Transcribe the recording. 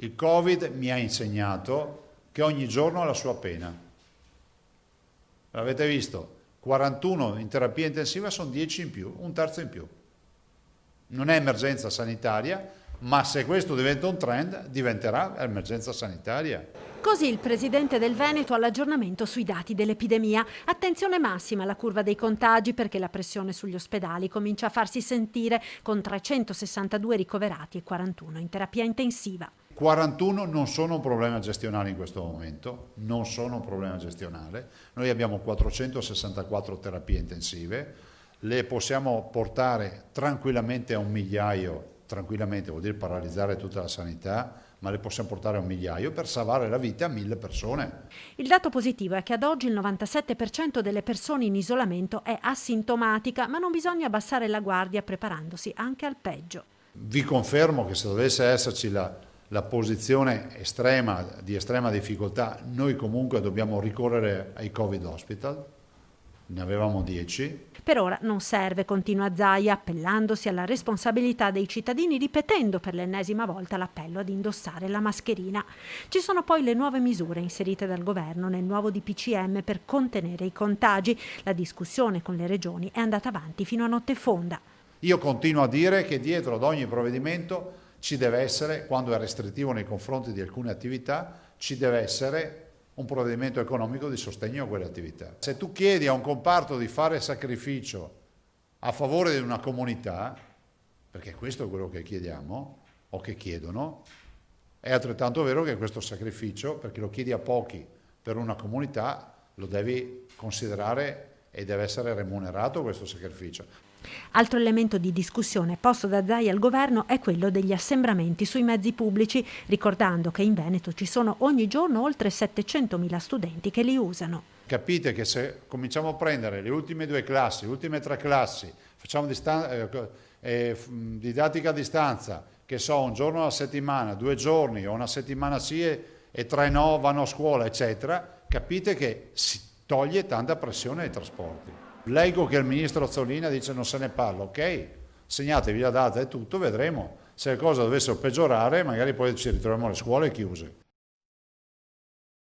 Il Covid mi ha insegnato che ogni giorno ha la sua pena. L'avete visto? 41 in terapia intensiva sono 10 in più, un terzo in più. Non è emergenza sanitaria, ma se questo diventa un trend, diventerà emergenza sanitaria. Così il presidente del Veneto all'aggiornamento sui dati dell'epidemia. Attenzione massima alla curva dei contagi perché la pressione sugli ospedali comincia a farsi sentire con 362 ricoverati e 41 in terapia intensiva. 41 non sono un problema gestionale in questo momento, non sono un problema gestionale. Noi abbiamo 464 terapie intensive, le possiamo portare tranquillamente a 1.000.000, tranquillamente vuol dire paralizzare tutta la sanità, ma le possiamo portare a 1.000.000 per salvare la vita a 1.000 persone. Il dato positivo è che ad oggi il 97% delle persone in isolamento è asintomatica, ma non bisogna abbassare la guardia preparandosi anche al peggio. Vi confermo che se dovesse esserci la posizione di estrema difficoltà, noi comunque dobbiamo ricorrere ai Covid Hospital, ne avevamo 10. Per ora non serve, continua Zaia, appellandosi alla responsabilità dei cittadini, ripetendo per l'ennesima volta l'appello ad indossare la mascherina. Ci sono poi le nuove misure inserite dal governo nel nuovo DPCM per contenere i contagi. La discussione con le regioni è andata avanti fino a notte fonda. Io continuo a dire che dietro ad ogni provvedimento ci deve essere, quando è restrittivo nei confronti di alcune attività, ci deve essere un provvedimento economico di sostegno a quelle attività. Se tu chiedi a un comparto di fare sacrificio a favore di una comunità, perché questo è quello che chiediamo o che chiedono, è altrettanto vero che questo sacrificio, perché lo chiedi a pochi per una comunità, lo devi considerare e deve essere remunerato questo sacrificio. Altro elemento di discussione posto da Zaia al governo è quello degli assembramenti sui mezzi pubblici, ricordando che in Veneto ci sono ogni giorno oltre 700.000 studenti che li usano. Capite che se cominciamo a prendere le ultime 2 classi, le ultime 3 classi, facciamo didattica a distanza, che so, un giorno alla settimana, 2 giorni o una settimana sì e 3 no, vanno a scuola, eccetera, capite che si toglie tanta pressione ai trasporti. Leggo che il ministro Azzolina dice non se ne parla, ok, segnatevi la data e tutto, vedremo. Se le cose dovessero peggiorare magari poi ci ritroviamo le scuole chiuse.